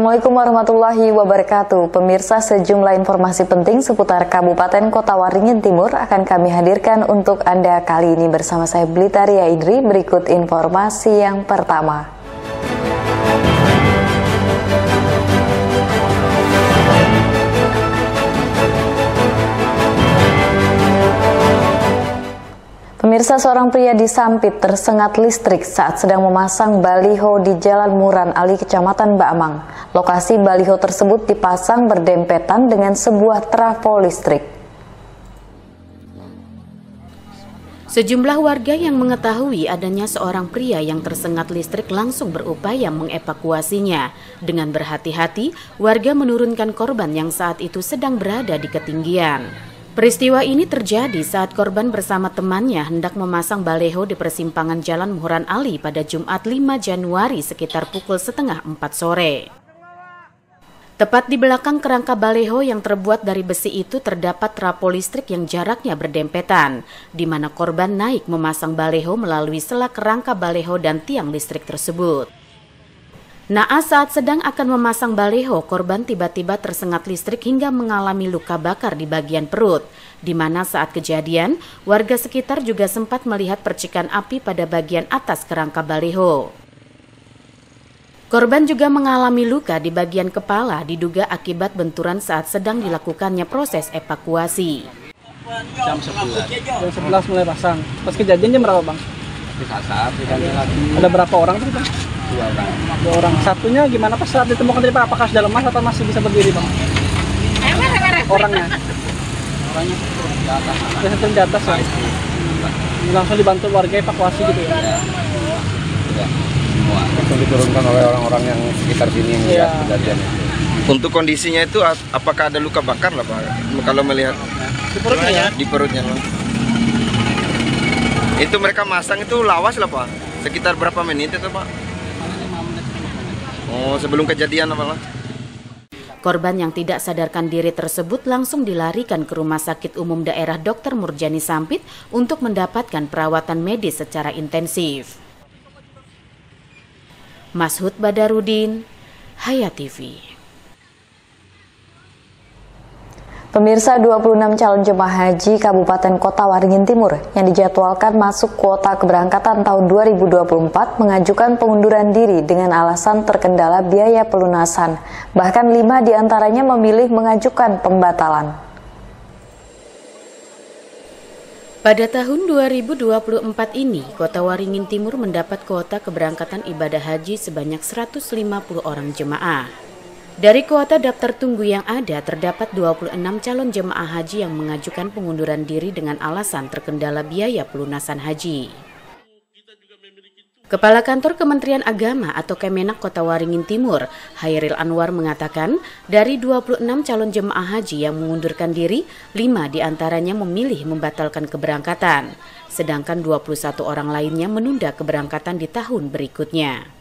Assalamualaikum warahmatullahi wabarakatuh. Pemirsa, sejumlah informasi penting seputar Kabupaten Kota Waringin Timur akan kami hadirkan untuk Anda kali ini bersama saya Blitaria Idri. Berikut informasi yang pertama. Pemirsa, seorang pria di Sampit tersengat listrik saat sedang memasang baliho di Jalan Muran Ali, Kecamatan Ba'amang. Lokasi baliho tersebut dipasang berdempetan dengan sebuah trafo listrik. Sejumlah warga yang mengetahui adanya seorang pria yang tersengat listrik langsung berupaya mengevakuasinya. Dengan berhati-hati, warga menurunkan korban yang saat itu sedang berada di ketinggian. Peristiwa ini terjadi saat korban bersama temannya hendak memasang baleho di persimpangan Jalan Muran Ali pada Jumat 5 Januari sekitar pukul 3:30 sore. Tepat di belakang kerangka baleho yang terbuat dari besi itu terdapat trafo listrik yang jaraknya berdempetan, di mana korban naik memasang baleho melalui sela kerangka baleho dan tiang listrik tersebut. Naas saat sedang akan memasang baleho, korban tiba-tiba tersengat listrik hingga mengalami luka bakar di bagian perut, di mana saat kejadian, warga sekitar juga sempat melihat percikan api pada bagian atas kerangka baleho. Korban juga mengalami luka di bagian kepala, diduga akibat benturan saat sedang dilakukannya proses evakuasi. Jam 11 mulai pasang. Pas kejadian jam berapa, Bang? Di saat Ada berapa orang tuh, Bang? 2 orang. 2 orang. Satunya gimana pas saat ditemukan tadi, Pak? Apakah sudah lemas atau masih bisa berdiri, Bang? Orangnya Di atas. sudah di atas ya? Langsung dibantu warga evakuasi gitu ya? Sudah. Semua. Langsung diturunkan oleh orang-orang yang sekitar sini yang lihat kejadian itu. Untuk kondisinya itu apakah ada luka bakar lah Pak? Kalau melihat Di perutnya ya? Di perutnya. Itu mereka masang itu lawas lah Pak. Sekitar berapa menit itu Pak? Oh, sebelum kejadian apa lah? Korban yang tidak sadarkan diri tersebut langsung dilarikan ke Rumah Sakit Umum Daerah Dr. Murjani Sampit untuk mendapatkan perawatan medis secara intensif. Mashud Badarudin, Hayat TV. Pemirsa, 26 calon jemaah haji Kabupaten Kota Waringin Timur yang dijadwalkan masuk kuota keberangkatan tahun 2024 mengajukan pengunduran diri dengan alasan terkendala biaya pelunasan. Bahkan 5 diantaranya memilih mengajukan pembatalan. Pada tahun 2024 ini, Kota Waringin Timur mendapat kuota keberangkatan ibadah haji sebanyak 150 orang jemaah. Dari kuota daftar tunggu yang ada, terdapat 26 calon jemaah haji yang mengajukan pengunduran diri dengan alasan terkendala biaya pelunasan haji. Kepala Kantor Kementerian Agama atau Kemenak Kota Waringin Timur, Hairil Anwar mengatakan, dari 26 calon jemaah haji yang mengundurkan diri, 5 diantaranya memilih membatalkan keberangkatan, sedangkan 21 orang lainnya menunda keberangkatan di tahun berikutnya.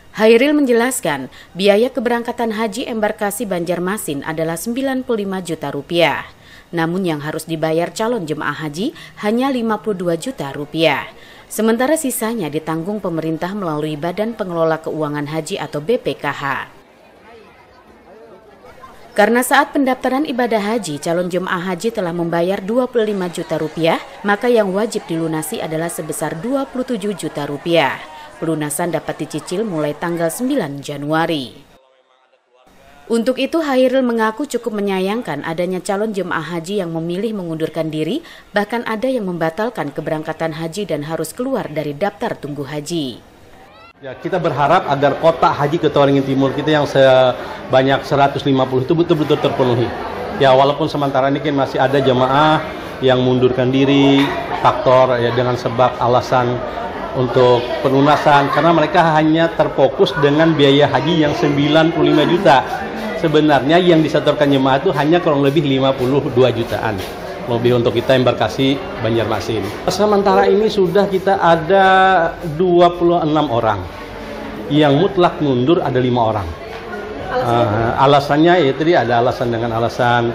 Hairil menjelaskan, biaya keberangkatan haji embarkasi Banjarmasin adalah 95 juta rupiah. Namun yang harus dibayar calon jemaah haji hanya 52 juta rupiah. Sementara sisanya ditanggung pemerintah melalui Badan Pengelola Keuangan Haji atau BPKH. Karena saat pendaftaran ibadah haji, calon jemaah haji telah membayar 25 juta rupiah, maka yang wajib dilunasi adalah sebesar 27 juta rupiah. Pelunasan dapat dicicil mulai tanggal 9 Januari. Untuk itu, Hairil mengaku cukup menyayangkan adanya calon jemaah haji yang memilih mengundurkan diri, bahkan ada yang membatalkan keberangkatan haji dan harus keluar dari daftar tunggu haji. Ya, kita berharap agar kota haji Kota Waringin Timur kita yang sebanyak 150 itu betul-betul terpenuhi. Ya, walaupun sementara ini kan masih ada jemaah yang mengundurkan diri, faktor ya dengan sebab alasan untuk pelunasan karena mereka hanya terfokus dengan biaya haji yang 95 juta. Sebenarnya yang disetorkan jemaah itu hanya kurang lebih 52 jutaan. Lebih untuk kita embarkasi Banjarmasin. Sementara ini sudah kita ada 26 orang. Yang mutlak mundur ada 5 orang. Alasannya ya tadi ada alasan dengan alasan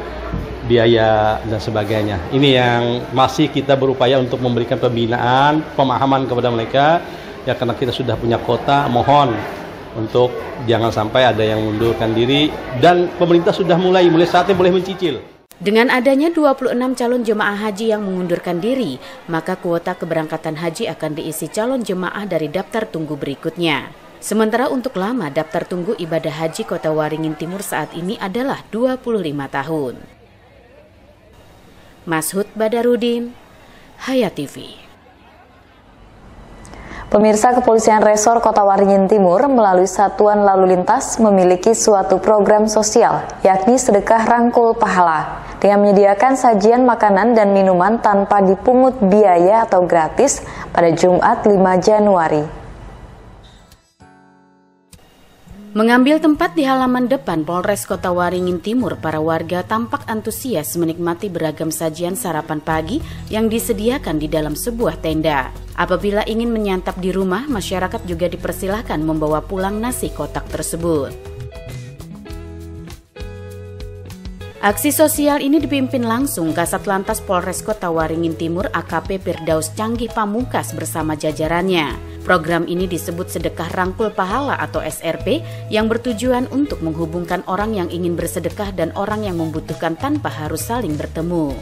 biaya dan sebagainya. Ini yang masih kita berupaya untuk memberikan pembinaan, pemahaman kepada mereka. Ya karena kita sudah punya kota, mohon untuk jangan sampai ada yang mundurkan diri, dan pemerintah sudah mulai saatnya boleh mencicil. Dengan adanya 26 calon jemaah haji yang mengundurkan diri, maka kuota keberangkatan haji akan diisi calon jemaah dari daftar tunggu berikutnya. Sementara untuk lama daftar tunggu ibadah haji Kota Waringin Timur saat ini adalah 25 tahun. Mashud Badarudin, Hayat TV. Pemirsa, Kepolisian Resor Kota Waringin Timur melalui Satuan Lalu Lintas memiliki suatu program sosial, yakni sedekah rangkul pahala, dengan menyediakan sajian makanan dan minuman tanpa dipungut biaya atau gratis pada Jumat 5 Januari. Mengambil tempat di halaman depan Polres Kota Waringin Timur, para warga tampak antusias menikmati beragam sajian sarapan pagi yang disediakan di dalam sebuah tenda. Apabila ingin menyantap di rumah, masyarakat juga dipersilahkan membawa pulang nasi kotak tersebut. Aksi sosial ini dipimpin langsung Kasat Lantas Polres Kota Waringin Timur AKP Firdaus Canggih Pamungkas bersama jajarannya. Program ini disebut Sedekah Rangkul Pahala atau SRP yang bertujuan untuk menghubungkan orang yang ingin bersedekah dan orang yang membutuhkan tanpa harus saling bertemu.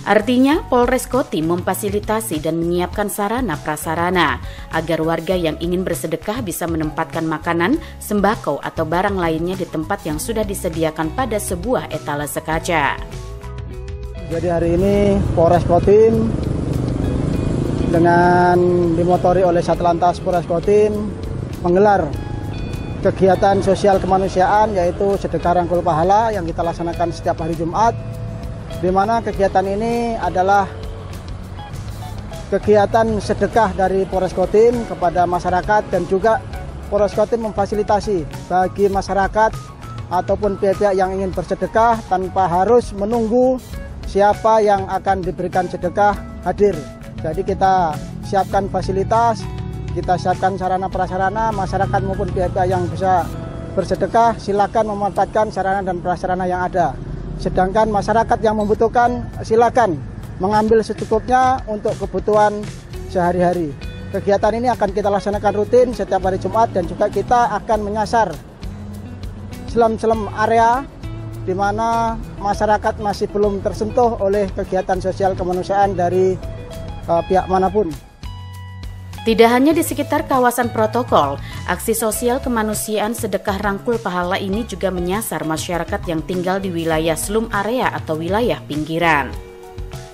Artinya, Polres Kotim memfasilitasi dan menyiapkan sarana prasarana agar warga yang ingin bersedekah bisa menempatkan makanan, sembako, atau barang lainnya di tempat yang sudah disediakan pada sebuah etalase kaca. Jadi hari ini Polres Kotim dengan dimotori oleh Satlantas Polres Kotim menggelar kegiatan sosial kemanusiaan yaitu Sedekah Rangkul Pahala yang kita laksanakan setiap hari Jumat, di mana kegiatan ini adalah kegiatan sedekah dari Polres Kotim kepada masyarakat, dan juga Polres Kotim memfasilitasi bagi masyarakat ataupun pihak-pihak yang ingin bersedekah tanpa harus menunggu siapa yang akan diberikan sedekah hadir. Jadi kita siapkan fasilitas, kita siapkan sarana prasarana, masyarakat maupun pihak-pihak yang bisa bersedekah silakan memanfaatkan sarana dan prasarana yang ada. Sedangkan masyarakat yang membutuhkan silakan mengambil secukupnya untuk kebutuhan sehari-hari. Kegiatan ini akan kita laksanakan rutin setiap hari Jumat, dan juga kita akan menyasar selam-selam area di mana masyarakat masih belum tersentuh oleh kegiatan sosial kemanusiaan dari pihak manapun. Tidak hanya di sekitar kawasan protokol, aksi sosial kemanusiaan Sedekah Rangkul Pahala ini juga menyasar masyarakat yang tinggal di wilayah slum area atau wilayah pinggiran.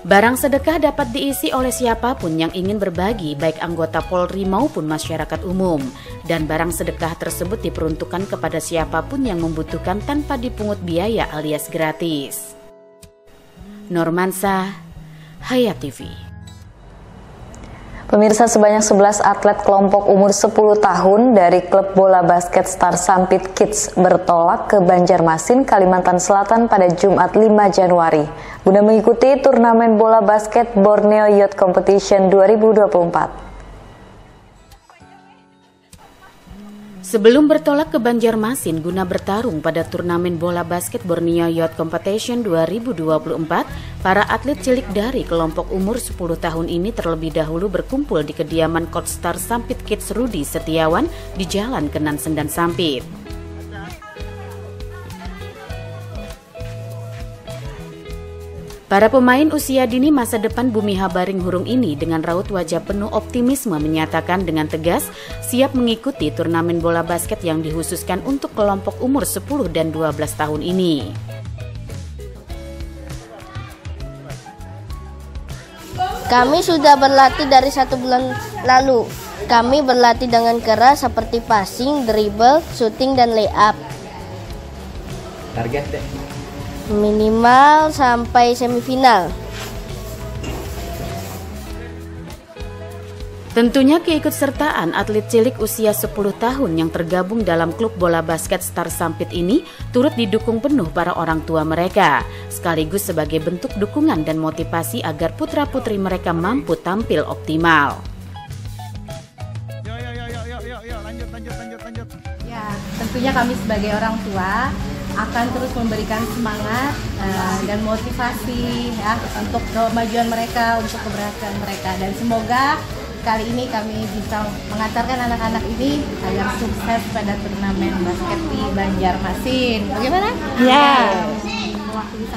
Barang sedekah dapat diisi oleh siapapun yang ingin berbagi, baik anggota Polri maupun masyarakat umum. Dan barang sedekah tersebut diperuntukkan kepada siapapun yang membutuhkan tanpa dipungut biaya alias gratis. Normansa, Hayat TV. Pemirsa, sebanyak 11 atlet kelompok umur 10 tahun dari klub bola basket Star Sampit Kids bertolak ke Banjarmasin, Kalimantan Selatan pada Jumat 5 Januari guna mengikuti turnamen bola basket Borneo Youth Competition 2024. Sebelum bertolak ke Banjarmasin guna bertarung pada turnamen bola basket Borneo Youth Competition 2024, para atlet cilik dari kelompok umur 10 tahun ini terlebih dahulu berkumpul di kediaman Coach Star Sampit Kids Rudi Setiawan di Jalan Kenan Sendan Sampit. Para pemain usia dini masa depan Bumi Habaring Hurung ini dengan raut wajah penuh optimisme menyatakan dengan tegas siap mengikuti turnamen bola basket yang dikhususkan untuk kelompok umur 10 dan 12 tahun ini. Kami sudah berlatih dari 1 bulan lalu. Kami berlatih dengan keras seperti passing, dribble, shooting, dan layup. Target deh. Minimal sampai semifinal. Tentunya keikutsertaan atlet cilik usia 10 tahun yang tergabung dalam klub bola basket Star Sampit ini turut didukung penuh para orang tua mereka, sekaligus sebagai bentuk dukungan dan motivasi agar putra-putri mereka mampu tampil optimal. Ya, tentunya kami sebagai orang tua akan terus memberikan semangat dan motivasi ya untuk kemajuan mereka, untuk keberhasilan mereka, dan semoga kali ini kami bisa mengantarkan anak-anak ini agar sukses pada turnamen basket di Banjarmasin. Bagaimana? Ya.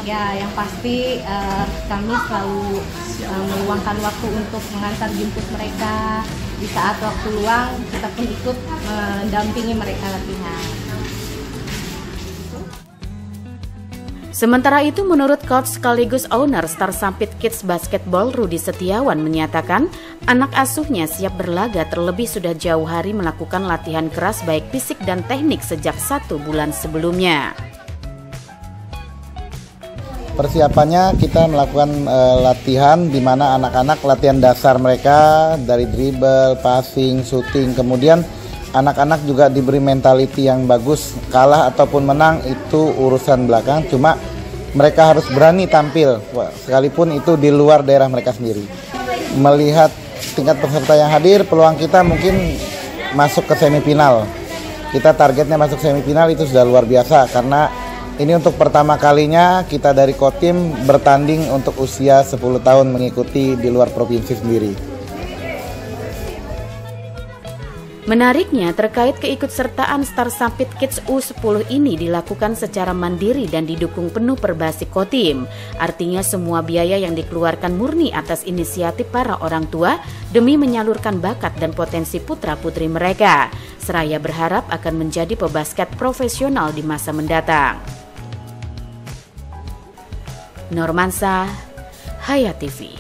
Ya, yang pasti kami selalu meluangkan waktu untuk mengantar jemput mereka. Di saat waktu luang, kita pun ikut mendampingi mereka latihan. Sementara itu, menurut coach sekaligus owner Star Sampit Kids Basketball Rudi Setiawan menyatakan anak asuhnya siap berlaga, terlebih sudah jauh hari melakukan latihan keras baik fisik dan teknik sejak 1 bulan sebelumnya. Persiapannya kita melakukan latihan di mana anak-anak latihan dasar mereka dari dribble, passing, shooting. Kemudian anak-anak juga diberi mentality yang bagus. Kalah ataupun menang itu urusan belakang. Cuma mereka harus berani tampil sekalipun itu di luar daerah mereka sendiri. Melihat tingkat peserta yang hadir, peluang kita mungkin masuk ke semifinal. Kita targetnya masuk semifinal itu sudah luar biasa karena ini untuk pertama kalinya kita dari Kotim bertanding untuk usia 10 tahun mengikuti di luar provinsi sendiri. Menariknya, terkait keikutsertaan Star Sampit Kids U10 ini dilakukan secara mandiri dan didukung penuh Perbasik Kotim. Artinya semua biaya yang dikeluarkan murni atas inisiatif para orang tua demi menyalurkan bakat dan potensi putra-putri mereka. Seraya berharap akan menjadi pebasket profesional di masa mendatang. Normansa, Hayat TV.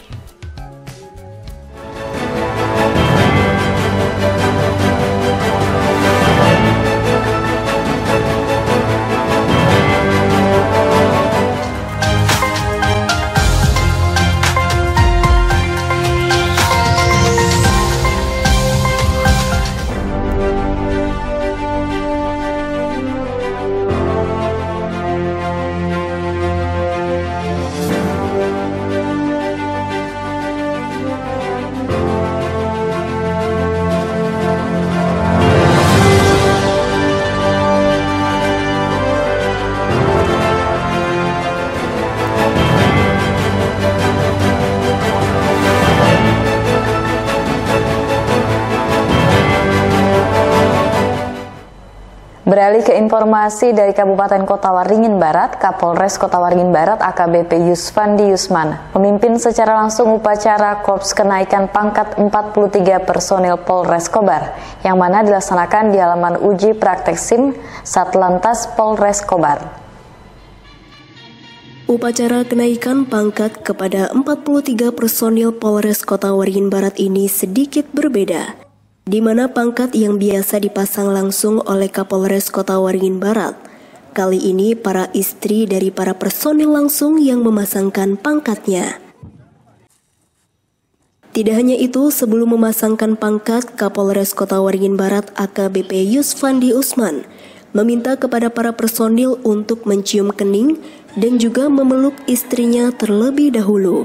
Beralih ke informasi dari Kabupaten Kota Waringin Barat, Kapolres Kota Waringin Barat AKBP Yusfandi Yusman memimpin secara langsung upacara Korps Kenaikan Pangkat 43 personil Polres Kobar yang mana dilaksanakan di halaman uji praktek SIM Satlantas Polres Kobar. Upacara kenaikan pangkat kepada 43 personil Polres Kota Waringin Barat ini sedikit berbeda, di mana pangkat yang biasa dipasang langsung oleh Kapolres Kota Waringin Barat. Kali ini para istri dari para personil langsung yang memasangkan pangkatnya. Tidak hanya itu, sebelum memasangkan pangkat, Kapolres Kota Waringin Barat AKBP Yusfandi Usman meminta kepada para personil untuk mencium kening dan juga memeluk istrinya terlebih dahulu.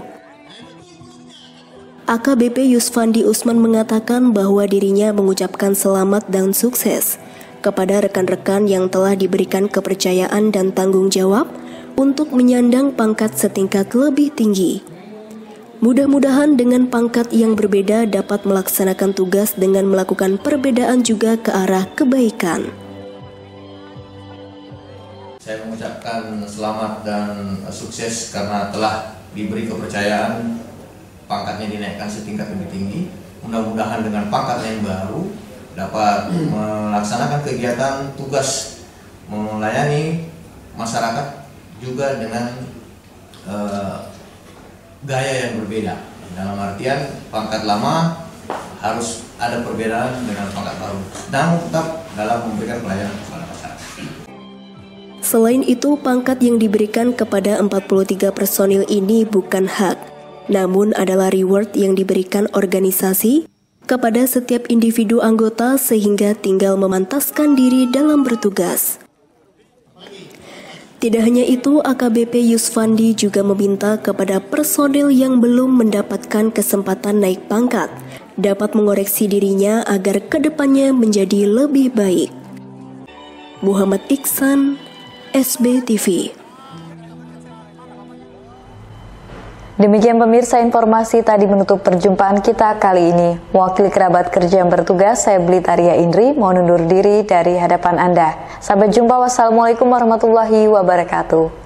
AKBP Yusfandi Usman mengatakan bahwa dirinya mengucapkan selamat dan sukses kepada rekan-rekan yang telah diberikan kepercayaan dan tanggung jawab untuk menyandang pangkat setingkat lebih tinggi. Mudah-mudahan dengan pangkat yang berbeda dapat melaksanakan tugas dengan melakukan perbedaan juga ke arah kebaikan. Saya mengucapkan selamat dan sukses karena telah diberi kepercayaan, pangkatnya dinaikkan setingkat lebih tinggi. Mudah-mudahan dengan pangkat yang baru dapat melaksanakan kegiatan tugas melayani masyarakat juga dengan gaya yang berbeda. Dalam artian pangkat lama harus ada perbedaan dengan pangkat baru, namun tetap dalam memberikan pelayanan kepada masyarakat. Selain itu, pangkat yang diberikan kepada 43 personil ini bukan hak, namun adalah reward yang diberikan organisasi kepada setiap individu anggota sehingga tinggal memantaskan diri dalam bertugas. Tidak hanya itu, AKBP Yusfandi juga meminta kepada personil yang belum mendapatkan kesempatan naik pangkat dapat mengoreksi dirinya agar kedepannya menjadi lebih baik. Muhammad Iksan, SBTV. Demikian pemirsa, informasi tadi menutup perjumpaan kita kali ini. Wakil kerabat kerja yang bertugas, saya Blitaria Indri, mohon undur diri dari hadapan Anda. Sampai jumpa, wassalamualaikum warahmatullahi wabarakatuh.